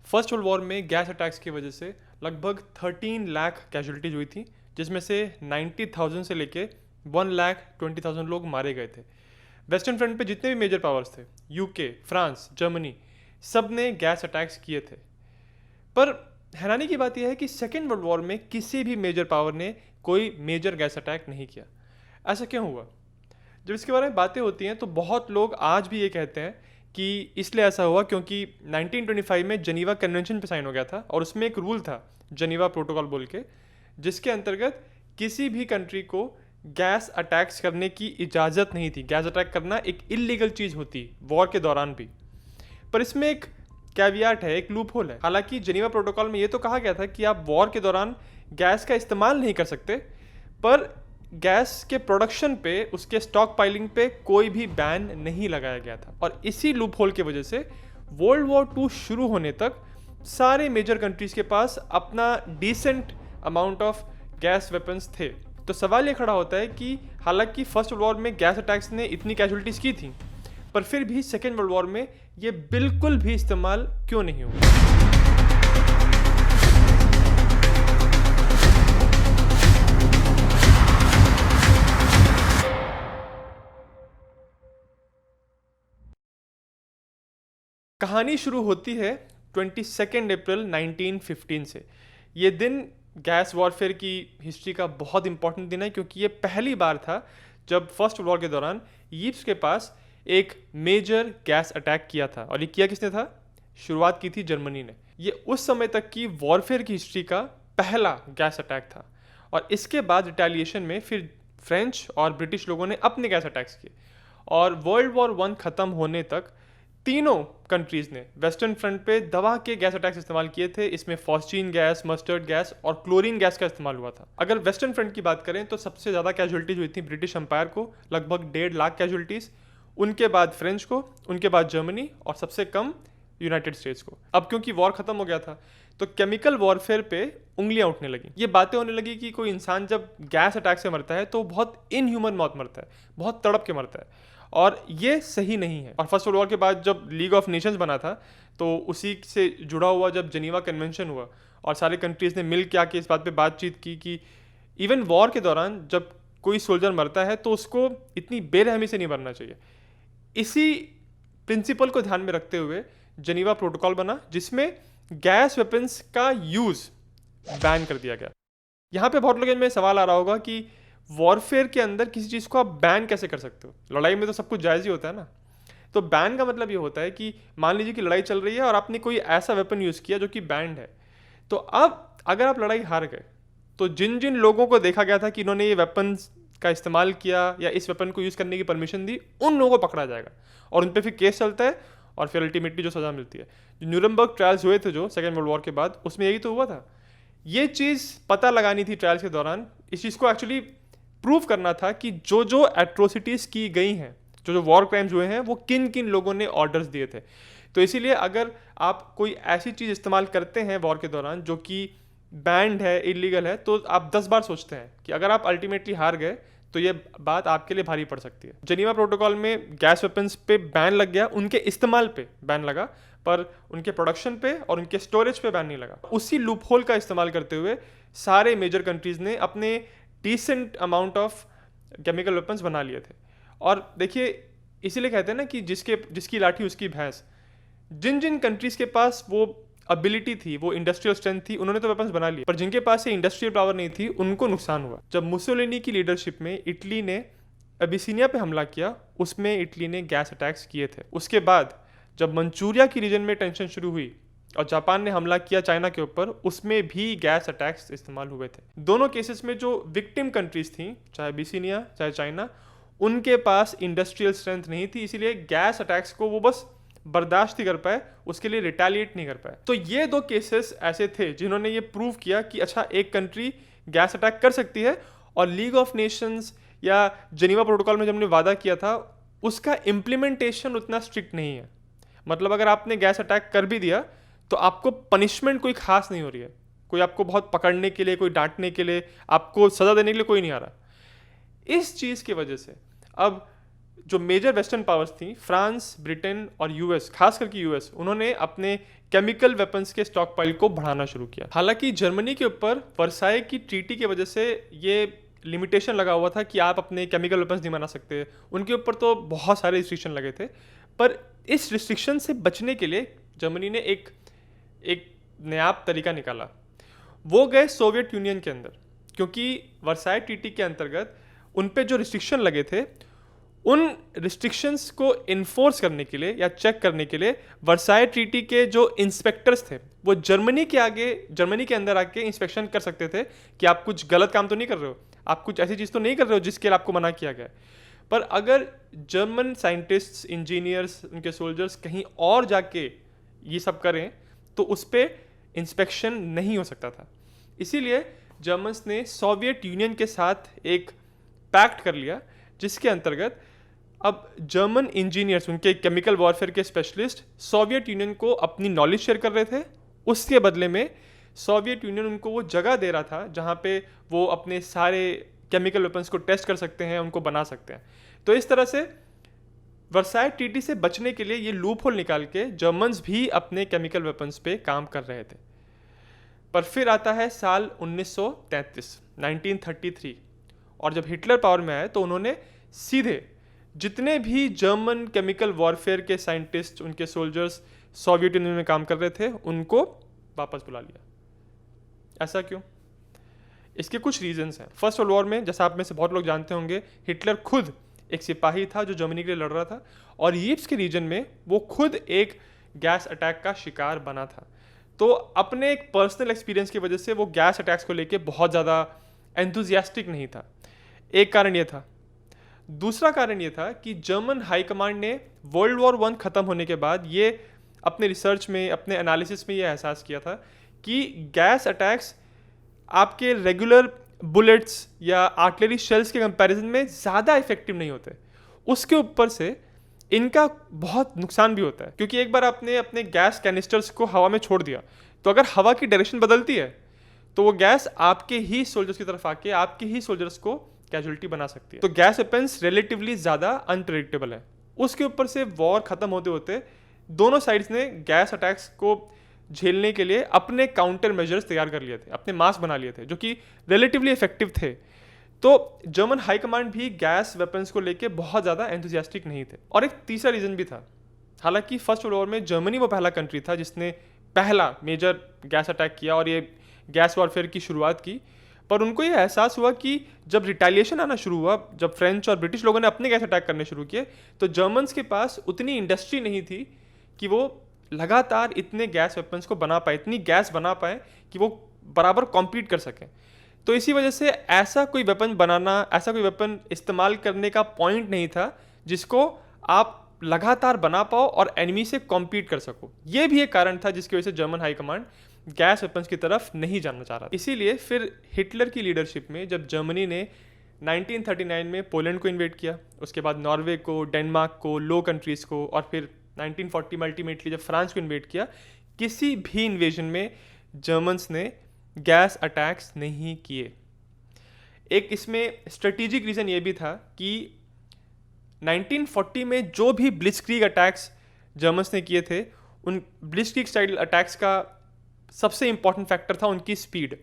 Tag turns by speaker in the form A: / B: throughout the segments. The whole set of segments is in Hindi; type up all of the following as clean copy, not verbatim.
A: फर्स्ट वर्ल्ड वॉर में गैस अटैक्स की वजह से लगभग 13 लाख कैजुअलिटीज हुई थी, जिसमें से 90,000 से लेके 1,20,000 लोग मारे गए थे। वेस्टर्न फ्रंट पे जितने भी मेजर पावर्स थे, यूके, फ्रांस, जर्मनी, सब ने गैस अटैक्स किए थे। पर हैरानी की बात यह है कि सेकेंड वर्ल्ड वॉर में किसी भी मेजर पावर ने कोई मेजर गैस अटैक नहीं किया। ऐसा क्यों हुआ? जब इसके बारे में बातें होती हैं तो बहुत लोग आज भी ये कहते हैं कि इसलिए ऐसा हुआ क्योंकि 1925 में जनीवा कन्वेंशन पे साइन हो गया था और उसमें एक रूल था, जनीवा प्रोटोकॉल बोल के, जिसके अंतर्गत किसी भी कंट्री को गैस अटैक्स करने की इजाज़त नहीं थी। गैस अटैक करना एक इलीगल चीज़ होती वॉर के दौरान भी। पर इसमें एक कैवियाट है, एक लूप होल है। हालांकि जनीवा प्रोटोकॉल में ये तो कहा गया था कि आप वॉर के दौरान गैस का इस्तेमाल नहीं कर सकते, पर गैस के प्रोडक्शन पे, उसके स्टॉक पाइलिंग पे कोई भी बैन नहीं लगाया गया था। और इसी लूप होल की वजह से वर्ल्ड वॉर 2 शुरू होने तक सारे मेजर कंट्रीज के पास अपना decent amount of gas weapons थे। तो सवाल ये खड़ा होता है कि हालांकि फर्स्ट वर्ल्ड वॉर में गैस अटैक्स ने इतनी कैजुअलिटीज़ की थी, पर फिर भी सेकेंड वर्ल्ड वॉर में ये बिल्कुल भी इस्तेमाल क्यों नहीं हुआ? कहानी शुरू होती है 22 अप्रैल 1915 से। ये दिन गैस वॉरफेयर की हिस्ट्री का बहुत इंपॉर्टेंट दिन है, क्योंकि ये पहली बार था जब फर्स्ट वर्ल्ड वॉर के दौरान यीप्स के पास एक मेजर गैस अटैक किया था। और ये किया किसने था? शुरुआत की थी जर्मनी ने। ये उस समय तक की वॉरफेयर की हिस्ट्री का पहला गैस अटैक था। और इसके बाद रिटेलिएशन में फिर फ्रेंच और ब्रिटिश लोगों ने अपने गैस अटैक्स किए। और वर्ल्ड वॉर 1 ख़त्म होने तक तीनों कंट्रीज़ ने वेस्टर्न फ्रंट पे दवा के गैस अटैक्स इस्तेमाल किए थे। इसमें फॉस्चीन गैस, मस्टर्ड गैस और क्लोरीन गैस का इस्तेमाल हुआ था। अगर वेस्टर्न फ्रंट की बात करें तो सबसे ज़्यादा कैजुअलिटीज़ हुई थी ब्रिटिश एम्पायर को, लगभग 1.5 लाख कैजुअलिटीज़। उनके बाद फ्रेंच को, उनके बाद जर्मनी और सबसे कम यूनाइटेड स्टेट्स को। अब क्योंकि वॉर ख़त्म हो गया था तो केमिकल वॉरफेयर पे उंगलियां उठने लगी। ये बातें होने लगी कि कोई इंसान जब गैस अटैक से मरता है तो बहुत इनह्यूमन मौत मरता है, बहुत तड़प के मरता है, और ये सही नहीं है। और फर्स्ट वर्ल्ड वॉर के बाद जब लीग ऑफ नेशंस बना था तो उसी से जुड़ा हुआ जब जनीवा कन्वेंशन हुआ और सारे कंट्रीज़ ने मिल के आके इस बात पे बातचीत की कि इवन वॉर के दौरान जब कोई सोल्जर मरता है तो उसको इतनी बेरहमी से नहीं मरना चाहिए। इसी प्रिंसिपल को ध्यान में रखते हुए जनीवा प्रोटोकॉल बना, जिसमें गैस वेपन्स का यूज़ बैन कर दिया गया। यहाँ पे बहुत लोगों में सवाल आ रहा होगा कि वॉरफेयर के अंदर किसी चीज़ को आप बैन कैसे कर सकते हो? लड़ाई में तो सब कुछ जायज़ ही होता है ना। तो बैन का मतलब ये होता है कि मान लीजिए कि लड़ाई चल रही है और आपने कोई ऐसा वेपन यूज़ किया जो कि बैंड है, तो अब अगर आप लड़ाई हार गए तो जिन जिन लोगों को देखा गया था कि इन्होंने ये वेपन का इस्तेमाल किया या इस वेपन को यूज़ करने की परमिशन दी, उन लोगों को पकड़ा जाएगा और उन पर फिर केस चलता है और फिर अल्टीमेटली जो सज़ा मिलती है। जो न्यूरमबर्ग ट्रायल्स हुए थे जो सेकेंड वर्ल्ड वॉर के बाद, उसमें यही तो हुआ था। ये चीज़ पता लगानी थी ट्रायल्स के दौरान। इस चीज़ को एक्चुअली प्रूव करना था कि जो जो एट्रोसिटीज़ की गई हैं, जो जो वॉर क्राइम्स हुए हैं, वो किन किन लोगों ने ऑर्डर्स दिए थे। तो इसीलिए अगर आप कोई ऐसी चीज़ इस्तेमाल करते हैं वॉर के दौरान जो कि बैंड है, इलीगल है, तो आप 10 बार सोचते हैं कि अगर आप अल्टीमेटली हार गए तो ये बात आपके लिए भारी पड़ सकती है। जनीवा प्रोटोकॉल में गैस वेपन्स पे बैन लग गया, उनके इस्तेमाल पे बैन लगा, पर उनके प्रोडक्शन पे और उनके स्टोरेज पे बैन नहीं लगा। उसी लूप होल का इस्तेमाल करते हुए सारे मेजर कंट्रीज़ ने अपने decent amount of chemical weapons बना लिए थे। और देखिए, इसीलिए कहते हैं ना कि जिसकी लाठी उसकी भैंस। जिन जिन कंट्रीज़ के पास वो एबिलिटी थी, वो इंडस्ट्रियल स्ट्रेंथ थी, उन्होंने तो वेपन्स बना लिए, पर जिनके पास ये इंडस्ट्रियल पावर नहीं थी उनको नुकसान हुआ। जब मुसोलिनी की लीडरशिप में इटली ने अबिसिनिया पे हमला किया, उसमें इटली ने गैस अटैक्स किए थे। उसके बाद जब मंचूरिया की रीजन में टेंशन शुरू हुई और जापान ने हमला किया चाइना के ऊपर, उसमें भी गैस अटैक्स इस्तेमाल हुए थे। दोनों केसेस में जो विक्टिम कंट्रीज थी, चाहे अबिसिनिया चाहे चाइना, उनके पास इंडस्ट्रियल स्ट्रेंथ नहीं थी, इसीलिए गैस अटैक्स को वो बस बर्दाश्त ही कर पाए, उसके लिए रिटेलिएट नहीं कर पाए। तो ये 2 केसेस ऐसे थे जिन्होंने ये प्रूव किया कि अच्छा, एक कंट्री गैस अटैक कर सकती है, और लीग ऑफ नेशंस या जनीवा प्रोटोकॉल में जब हमने वादा किया था उसका इम्प्लीमेंटेशन उतना स्ट्रिक्ट नहीं है। मतलब अगर आपने गैस अटैक कर भी दिया तो आपको पनिशमेंट कोई खास नहीं हो रही है, कोई आपको बहुत पकड़ने के लिए, कोई डांटने के लिए, आपको सज़ा देने के लिए कोई नहीं आ रहा। इस चीज़ की वजह से अब जो मेजर वेस्टर्न पावर्स थी, फ्रांस, ब्रिटेन और यूएस, खास करके यूएस, उन्होंने अपने केमिकल वेपन्स के स्टॉक पाइल को बढ़ाना शुरू किया। हालांकि जर्मनी के ऊपर वर्साई की ट्रीटी की वजह से ये लिमिटेशन लगा हुआ था कि आप अपने केमिकल वेपन्स नहीं बना सकते, उनके ऊपर तो बहुत सारे रिस्ट्रिक्शन लगे थे। पर इस रिस्ट्रिक्शन से बचने के लिए जर्मनी ने एक नायाब तरीका निकाला। वो गए सोवियत यूनियन के अंदर, क्योंकि वर्साई ट्रीटी के अंतर्गत उन पे जो रिस्ट्रिक्शन लगे थे, उन रिस्ट्रिक्शंस को इन्फोर्स करने के लिए या चेक करने के लिए वर्साई ट्रीटी के जो इंस्पेक्टर्स थे वो जर्मनी के अंदर आके इंस्पेक्शन कर सकते थे कि आप कुछ गलत काम तो नहीं कर रहे हो, आप कुछ ऐसी चीज़ तो नहीं कर रहे हो जिसके लिए आपको मना किया गया है। पर अगर जर्मन साइंटिस्ट्स, इंजीनियर्स, उनके सोल्जर्स कहीं और जाके ये सब करें तो उस पर इंस्पेक्शन नहीं हो सकता था। इसीलिए जर्मन्स ने सोवियत यूनियन के साथ एक पैक्ट कर लिया, जिसके अंतर्गत अब जर्मन इंजीनियर्स, उनके केमिकल वॉरफेयर के स्पेशलिस्ट, सोवियत यूनियन को अपनी नॉलेज शेयर कर रहे थे। उसके बदले में सोवियत यूनियन उनको वो जगह दे रहा था जहाँ पे वो अपने सारे केमिकल वेपन्स को टेस्ट कर सकते हैं, उनको बना सकते हैं। तो इस तरह से वर्साई ट्रीटी से बचने के लिए ये लूप होल निकाल के जर्मन्स भी अपने केमिकल वेपन्स पे काम कर रहे थे। पर फिर आता है साल 1933, और जब हिटलर पावर में आए तो उन्होंने सीधे जितने भी जर्मन केमिकल वॉरफेयर के साइंटिस्ट, उनके सोल्जर्स सोवियत यूनियन में काम कर रहे थे, उनको वापस बुला लिया। ऐसा क्यों? इसके कुछ रीजंस हैं। फर्स्ट वर्ल्ड वॉर में, जैसा आप में से बहुत लोग जानते होंगे, हिटलर खुद एक सिपाही था जो जर्मनी के लिए लड़ रहा था, और यीप्स के रीजन में वो खुद एक गैस अटैक का शिकार बना था। तो अपने एक पर्सनल एक्सपीरियंस की वजह से वो गैस अटैक्स को लेके बहुत ज़्यादा एंथुजियास्टिक नहीं था। एक कारण ये था। दूसरा कारण ये था कि जर्मन हाई कमांड ने वर्ल्ड वॉर 1 ख़त्म होने के बाद ये अपने रिसर्च में, अपने एनालिसिस में ये एहसास किया था कि गैस अटैक्स आपके रेगुलर बुलेट्स या आर्टिलरी शेल्स के कंपैरिजन में ज़्यादा इफेक्टिव नहीं होते। उसके ऊपर से इनका बहुत नुकसान भी होता है, क्योंकि एक बार आपने अपने गैस कैनिस्टर्स को हवा में छोड़ दिया तो अगर हवा की डायरेक्शन बदलती है तो वो गैस आपके ही सोल्जर्स की तरफ आके आपके ही सोल्जर्स को कैजुअलिटी बना सकती है। तो गैस वेपन्स रिलेटिवली ज़्यादा अनप्रेडिक्टेबल है। उसके ऊपर से वॉर ख़त्म होते होते दोनों साइड्स ने गैस अटैक्स को झेलने के लिए अपने काउंटर मेजर्स तैयार कर लिए थे, अपने मास्क बना लिए थे जो कि रिलेटिवली इफेक्टिव थे। तो जर्मन हाई कमांड भी गैस वेपन्स को लेके बहुत ज़्यादा एंथुजियास्टिक नहीं थे। और एक तीसरा रीज़न भी था। हालांकि फर्स्ट वर्ल्ड वॉर में जर्मनी वो पहला कंट्री था जिसने पहला मेजर गैस अटैक किया और ये गैस वॉरफेयर की शुरुआत की, पर उनको ये एहसास हुआ कि जब रिटेलिएशन आना शुरू हुआ, जब फ्रेंच और ब्रिटिश लोगों ने अपने गैस अटैक करने शुरू किए, तो जर्मन्स के पास उतनी इंडस्ट्री नहीं थी कि वो लगातार इतने गैस वेपन्स को बना पाए, इतनी गैस बना पाए कि वो बराबर कॉम्पीट कर सकें। तो इसी वजह से ऐसा कोई वेपन बनाना, ऐसा कोई वेपन इस्तेमाल करने का पॉइंट नहीं था जिसको आप लगातार बना पाओ और एनिमी से कॉम्पीट कर सको। ये भी एक कारण था जिसकी वजह से German high command gas weapons की तरफ नहीं जाना चाह रहा। इसीलिए फिर हिटलर की लीडरशिप में जब जर्मनी ने 1939 में पोलैंड को इन्वेट किया, उसके बाद नॉर्वे को, डेनमार्क को, लो कंट्रीज़ को, और फिर 1940 में अल्टीमेटली जब फ्रांस को इन्वेट किया, किसी भी इन्वेजन में जर्मन्स ने गैस अटैक्स नहीं किए। एक इसमें स्ट्रेटेजिक रीज़न ये भी था कि 1940 में जो भी ब्लिट्जक्रीग अटैक्स जर्मन्स ने किए थे, उन ब्लिट्जक्रीग स्टाइल अटैक्स का सबसे इंपॉर्टेंट फैक्टर था उनकी स्पीड।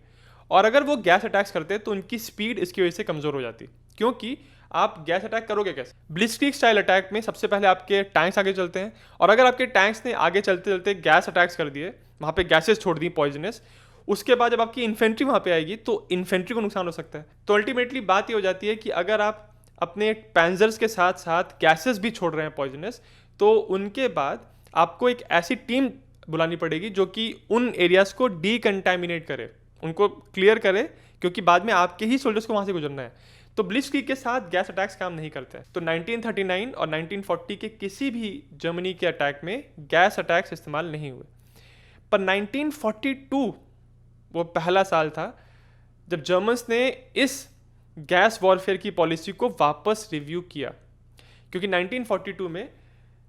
A: और अगर वो गैस अटैक्स करते तो उनकी स्पीड इसकी वजह से कमज़ोर हो जाती, क्योंकि आप गैस अटैक करोगे कैसे? ब्लिट्जक्रीग स्टाइल अटैक में सबसे पहले आपके टैंक्स आगे चलते हैं, और अगर आपके टैंक्स ने आगे चलते चलते गैस अटैक्स कर दिए, वहाँ पे गैसेस छोड़ दी पॉइजनस, उसके बाद जब आपकी इन्फेंट्री वहाँ पे आएगी तो इन्फेंट्री को नुकसान हो सकता है। तो अल्टीमेटली बात ये हो जाती है कि अगर आप अपने पैंजर्स के साथ साथ गैसेस भी छोड़ रहे हैं पॉइजनस, तो उनके बाद आपको एक ऐसी टीम बुलानी पड़ेगी जो कि उन एरियाज़ को डीकंटामिनेट करे, उनको क्लियर करे, क्योंकि बाद में आपके ही सोल्जर्स को वहाँ से गुजरना है। तो ब्लिट्जक्रीग के साथ गैस अटैक्स काम नहीं करते हैं। तो 1939 और 1940 के किसी भी जर्मनी के अटैक में गैस अटैक्स इस्तेमाल नहीं हुए। पर 1942 वो पहला साल था जब जर्मन्स ने इस गैस वॉरफेयर की पॉलिसी को वापस रिव्यू किया, क्योंकि 1942 में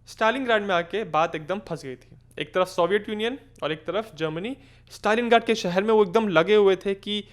A: स्टालिनग्राड में आके बात एकदम फंस गई थी। एक तरफ सोवियत यूनियन और एक तरफ जर्मनी। स्टालिनग्राड के शहर में वो एकदम लगे हुए थे कि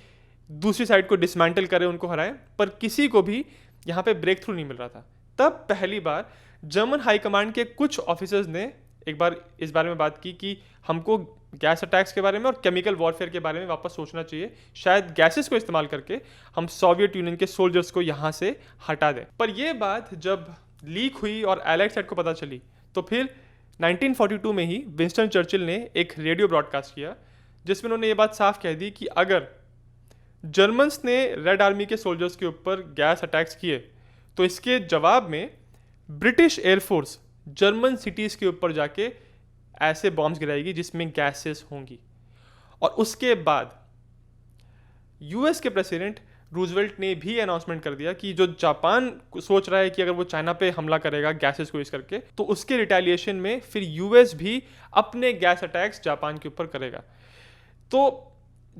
A: दूसरी साइड को डिसमेंटल करें, उनको हराएं, पर किसी को भी यहाँ पे ब्रेक थ्रू नहीं मिल रहा था। तब पहली बार जर्मन हाई कमांड के कुछ ऑफिसर्स ने एक बार इस बारे में बात की कि हमको गैस अटैक्स के बारे में और केमिकल वॉरफेयर के बारे में वापस सोचना चाहिए, शायद गैसेस को इस्तेमाल करके हम सोवियत यूनियन के सोल्जर्स को यहाँ से हटा दें। पर यह बात जब लीक हुई और एलाइड साइड को पता चली तो फिर 1942 में ही विंस्टन चर्चिल ने एक रेडियो ब्रॉडकास्ट किया जिसमें उन्होंने ये बात साफ कह दी कि अगर जर्मन्स ने रेड आर्मी के सोल्जर्स के ऊपर गैस अटैक्स किए तो इसके जवाब में ब्रिटिश एयरफोर्स जर्मन सिटीज़ के ऊपर जाके ऐसे बॉम्ब्स गिराएगी जिसमें गैसेस होंगी। और उसके बाद यूएस के प्रेसिडेंट रूजवेल्ट ने भी अनाउंसमेंट कर दिया कि जो जापान सोच रहा है कि अगर वो चाइना पे हमला करेगा गैसेस को यूज करके, तो उसके रिटेलिएशन में फिर यूएस भी अपने गैस अटैक्स जापान के ऊपर करेगा। तो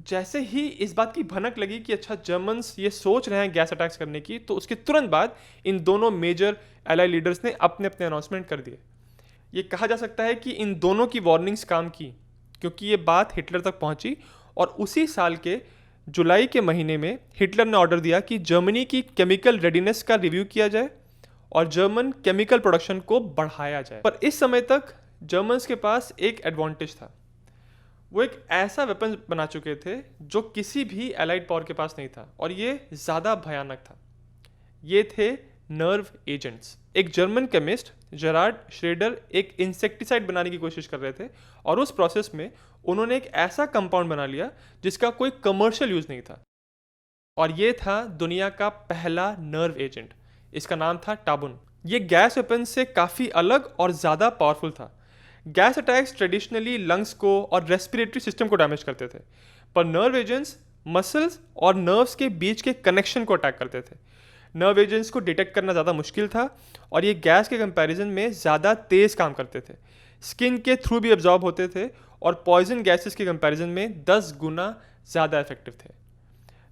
A: जैसे ही इस बात की भनक लगी कि अच्छा जर्मन्स ये सोच रहे हैं गैस अटैक्स करने की, तो उसके तुरंत बाद इन दोनों मेजर एलाई लीडर्स ने अपने अपने अनाउंसमेंट कर दिए। ये कहा जा सकता है कि इन दोनों की वार्निंग्स काम की, क्योंकि ये बात हिटलर तक पहुंची और उसी साल के जुलाई के महीने में हिटलर ने ऑर्डर दिया कि जर्मनी की केमिकल रेडीनेस का रिव्यू किया जाए और जर्मन केमिकल प्रोडक्शन को बढ़ाया जाए। पर इस समय तक जर्मन्स के पास एक एडवांटेज था, वो एक ऐसा वेपन बना चुके थे जो किसी भी एलाइड पावर के पास नहीं था और ये ज़्यादा भयानक था। ये थे नर्व एजेंट्स। एक जर्मन केमिस्ट जेरार्ड श्रेडर एक इंसेक्टिसाइड बनाने की कोशिश कर रहे थे और उस प्रोसेस में उन्होंने एक ऐसा कंपाउंड बना लिया जिसका कोई कमर्शियल यूज़ नहीं था और ये था दुनिया का पहला नर्व एजेंट। इसका नाम था टाबुन। ये गैस वेपन से काफ़ी अलग और ज़्यादा पावरफुल था। गैस अटैक्स ट्रेडिशनली लंग्स को और रेस्पिरेटरी सिस्टम को डैमेज करते थे, पर नर्व एजेंट्स मसल्स और नर्व्स के बीच के कनेक्शन को अटैक करते थे। नर्व एजेंट्स को डिटेक्ट करना ज़्यादा मुश्किल था और ये गैस के कंपैरिजन में ज़्यादा तेज़ काम करते थे, स्किन के थ्रू भी एब्जॉर्ब होते थे और पॉइजन गैसेस के कंपैरिजन में 10 गुना ज़्यादा इफेक्टिव थे।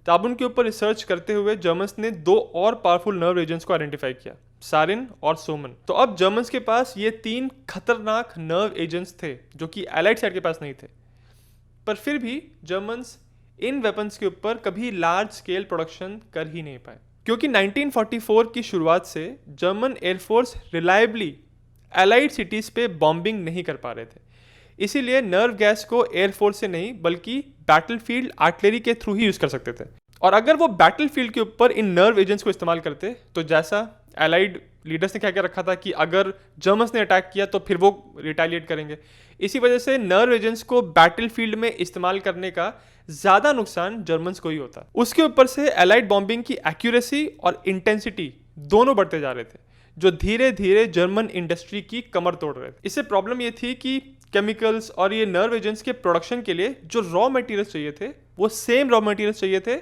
A: टाबुन के ऊपर रिसर्च करते हुए जर्मन्स ने 2 और पावरफुल नर्व एजेंट्स को आइडेंटिफाई किया, सारिन और सोमन। तो अब जर्मन्स के पास ये 3 खतरनाक नर्व एजेंट्स थे जो कि एलाइड साइड के पास नहीं थे। पर फिर भी जर्मन्स इन वेपन्स के ऊपर कभी लार्ज स्केल प्रोडक्शन कर ही नहीं पाए, क्योंकि 1944 की शुरुआत से German air force reliably allied cities पे बॉम्बिंग नहीं कर पा रहे थे। इसीलिए नर्व गैस को एयरफोर्स से नहीं बल्कि बैटलफील्ड आर्टिलरी के थ्रू ही यूज़ कर सकते थे। और अगर वो बैटलफील्ड के ऊपर इन नर्व एजेंट्स को इस्तेमाल करते तो जैसा एलाइड लीडर्स ने क्या क्या रखा था कि अगर जर्मन्स ने अटैक किया तो फिर वो रिटेलिएट करेंगे, इसी वजह से नर्व एजेंट्स को बैटलफील्ड में इस्तेमाल करने का ज़्यादा नुकसान जर्मन्स को ही होता। उसके ऊपर से एलाइड बॉम्बिंग की एक्यूरेसी और इंटेंसिटी दोनों बढ़ते जा रहे थे, जो धीरे धीरे जर्मन इंडस्ट्री की कमर तोड़ रहे थे। इससे प्रॉब्लम ये थी कि केमिकल्स और ये नर्व एजेंट्स के प्रोडक्शन के लिए जो रॉ मटेरियल्स चाहिए थे वो सेम रॉ मटेरियल्स चाहिए थे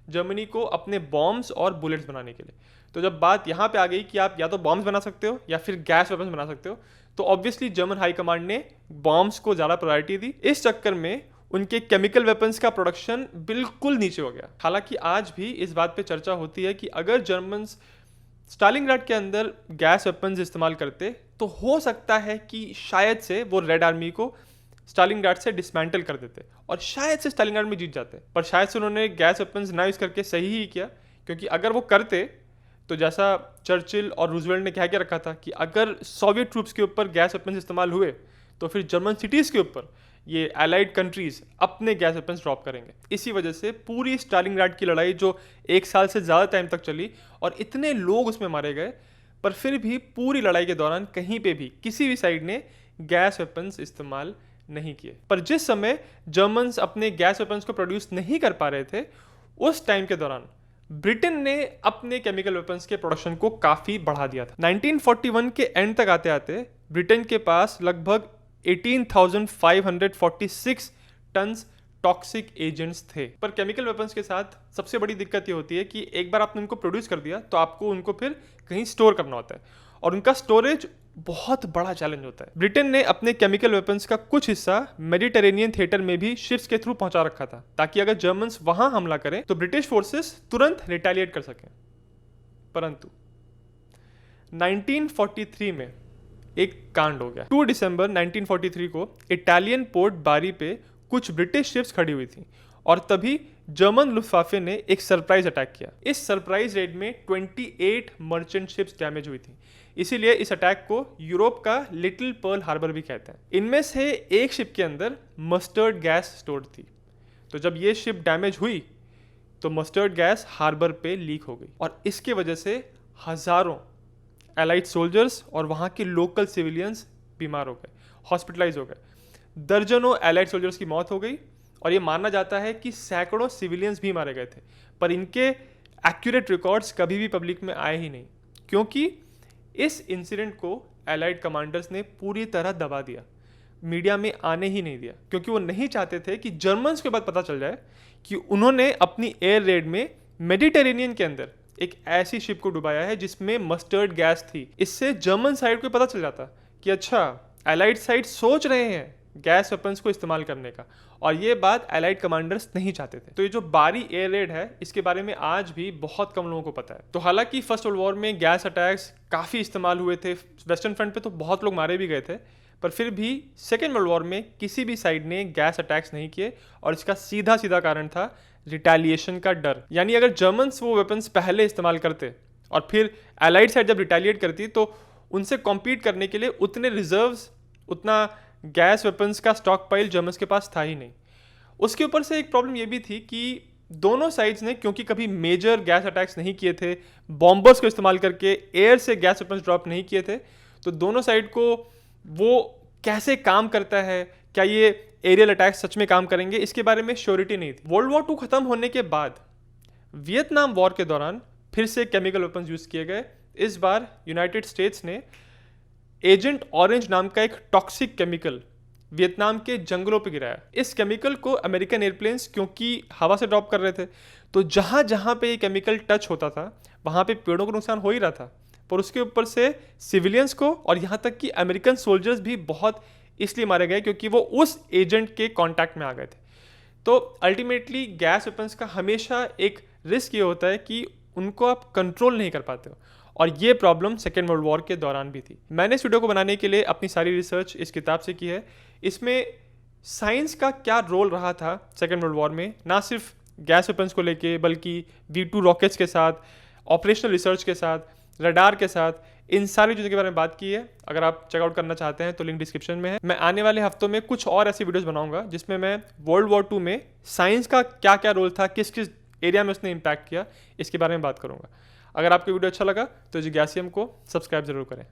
A: जर्मनी को अपने बॉम्ब्स और बुलेट्स बनाने के लिए। तो जब बात यहाँ पे आ गई कि आप या तो बॉम्ब्स बना सकते हो या फिर गैस वेपन्स बना सकते हो, तो ऑब्वियसली जर्मन हाई कमांड ने बॉम्ब्स को ज़्यादा प्रायोरिटी दी। इस चक्कर में उनके केमिकल वेपन्स का प्रोडक्शन बिल्कुल नीचे हो गया। हालांकि आज भी इस बात पे चर्चा होती है कि अगर जर्मन्स स्टालिनग्राड के अंदर गैस वेपन्स इस्तेमाल करते तो हो सकता है कि शायद से वो रेड आर्मी को स्टालिनग्राड से डिसमेंटल कर देते और शायद से स्टालिनग्राड में जीत जाते। पर शायद से उन्होंने गैस वेपन्स ना यूज़ करके सही ही किया, क्योंकि अगर वो करते तो जैसा चर्चिल और रूजवेल्ट ने कह के रखा था कि अगर सोवियत ट्रूप्स के ऊपर गैस वेपन्स इस्तेमाल हुए तो फिर जर्मन सिटीज़ के ऊपर ये एलाइड कंट्रीज अपने गैस वेपन्स ड्रॉप करेंगे। इसी वजह से पूरी स्टालिनग्राड की लड़ाई जो 1 साल से ज़्यादा टाइम तक चली और इतने लोग उसमें मारे गए, पर फिर भी पूरी लड़ाई के दौरान कहीं पे भी किसी भी साइड ने गैस वेपन्स इस्तेमाल नहीं किए। पर जिस समय जर्मन्स अपने गैस वेपन्स को प्रोड्यूस नहीं कर पा रहे थे, उस टाइम के दौरान ब्रिटेन ने अपने केमिकल वेपन्स के प्रोडक्शन को काफ़ी बढ़ा दिया था। 1941 के एंड तक आते आते ब्रिटेन के पास लगभग 18,546 टन्स टॉक्सिक एजेंट्स थे। पर केमिकल वेपन्स के साथ सबसे बड़ी दिक्कत ये होती है कि एक बार आपने उनको प्रोड्यूस कर दिया तो आपको उनको फिर कहीं स्टोर करना होता है और उनका स्टोरेज बहुत बड़ा चैलेंज होता है। ब्रिटेन ने अपने केमिकल वेपन्स का कुछ हिस्सा मेडिटेरेनियन थिएटर में भी शिप्स के थ्रू पहुंचा रखा था, ताकि अगर जर्मन्स वहां हमला करें तो ब्रिटिश फोर्सेस तुरंत रिटेलिएट कर सकें। परंतु 1943 में एक कांड हो गया। 2 दिसंबर 1943 को इटालियन पोर्ट बारी पे कुछ ब्रिटिश शिप्स खड़ी हुई थी और तभी जर्मन लुफ्टवाफे ने एक सरप्राइज अटैक किया। इस सरप्राइज रेड में 28 मर्चेंट शिप्स डैमेज हुई थी, इसीलिए इस अटैक को यूरोप का लिटिल पर्ल हार्बर भी कहते हैं। इनमें से एक शिप के अंदर मस्टर्ड गैस स्टोर्ड थी, तो जब ये शिप डैमेज हुई तो मस्टर्ड गैस हार्बर पे लीक हो गई और इसके वजह से हज़ारों एलाइड सोल्जर्स और वहाँ के लोकल सिविलियंस बीमार हो गए, हॉस्पिटलाइज हो गए। दर्जनों एलाइड सोल्जर्स की मौत हो गई और ये माना जाता है कि सैकड़ों सिविलियंस भी मारे गए थे, पर इनके एक्यूरेट रिकॉर्ड्स कभी भी पब्लिक में आए ही नहीं, क्योंकि इस इंसिडेंट को एलाइड कमांडर्स ने पूरी तरह दबा दिया, मीडिया में आने ही नहीं दिया, क्योंकि वो नहीं चाहते थे कि जर्मन्स के बाद पता चल जाए कि उन्होंने अपनी एयर रेड में मेडिटेरेनियन के अंदर एक ऐसी शिप को डुबाया है जिसमें मस्टर्ड गैस थी। इससे जर्मन साइड को पता चल जाता कि अच्छा, एलाइड साइड सोच रहे हैं गैस वेपन्स को इस्तेमाल करने का, और ये बात एलाइड कमांडर्स नहीं चाहते थे। तो ये जो बारी एयर रेड है, इसके बारे में आज भी बहुत कम लोगों को पता है। तो हालांकि फर्स्ट वर्ल्ड वॉर में गैस अटैक्स काफ़ी इस्तेमाल हुए थे, वेस्टर्न फ्रंट पे तो बहुत लोग मारे भी गए थे, पर फिर भी सेकेंड वर्ल्ड वॉर में किसी भी साइड ने गैस अटैक्स नहीं किए, और इसका सीधा सीधा कारण था रिटेलिएशन का डर। यानी अगर जर्मन्स वो वेपन्स पहले इस्तेमाल करते और फिर एलाइड साइड जब रिटेलिएट करती, तो उनसे कॉम्पीट करने के लिए उतने रिजर्व्स, उतना गैस वेपन्स का स्टॉक पाइल जर्मन्स के पास था ही नहीं। उसके ऊपर से एक प्रॉब्लम ये भी थी कि दोनों साइड्स ने, क्योंकि कभी मेजर गैस अटैक्स नहीं किए थे, बॉम्बर्स को इस्तेमाल करके एयर से गैस वेपन्स ड्रॉप नहीं किए थे, तो दोनों साइड को वो कैसे काम करता है, क्या ये एरियल अटैक सच में काम करेंगे, इसके बारे में श्योरिटी नहीं थी। वर्ल्ड वॉर 2 खत्म होने के बाद वियतनाम वॉर के दौरान फिर से केमिकल वेपन्स यूज़ किए गए। इस बार यूनाइटेड स्टेट्स ने एजेंट ऑरेंज नाम का एक टॉक्सिक केमिकल वियतनाम के जंगलों पे गिराया। इस केमिकल को अमेरिकन एयरप्लेन्स क्योंकि हवा से ड्रॉप कर रहे थे, तो जहाँ जहाँ पे ये केमिकल टच होता था वहाँ पे पेड़ों को नुकसान हो ही रहा था, पर उसके ऊपर से सिविलियंस को और यहाँ तक कि अमेरिकन सोल्जर्स भी बहुत इसलिए मारे गए क्योंकि वो उस एजेंट के कांटेक्ट में आ गए थे। तो अल्टीमेटली गैस वेपन्स का हमेशा एक रिस्क ये होता है कि उनको आप कंट्रोल नहीं कर पाते हो, और ये प्रॉब्लम सेकेंड वर्ल्ड वॉर के दौरान भी थी। मैंने इस वीडियो को बनाने के लिए अपनी सारी रिसर्च इस किताब से की है। इसमें साइंस का क्या रोल रहा था सेकेंड वर्ल्ड वॉर में, ना सिर्फ गैस वेपन्स को लेके, बल्कि V2 रॉकेट्स के साथ, ऑपरेशनल रिसर्च के साथ, रडार के साथ, इन सारी चीज़ों के बारे में बात की है। अगर आप चेकआउट करना चाहते हैं तो लिंक डिस्क्रिप्शन में है। मैं आने वाले हफ्तों में कुछ और ऐसी वीडियोस बनाऊंगा जिसमें मैं वर्ल्ड वॉर 2 में साइंस का क्या क्या रोल था, किस किस एरिया में उसने इम्पैक्ट किया, इसके बारे में बात करूंगा। अगर आपको वीडियो अच्छा लगा तो जिज्ञासियम को सब्सक्राइब जरूर करें।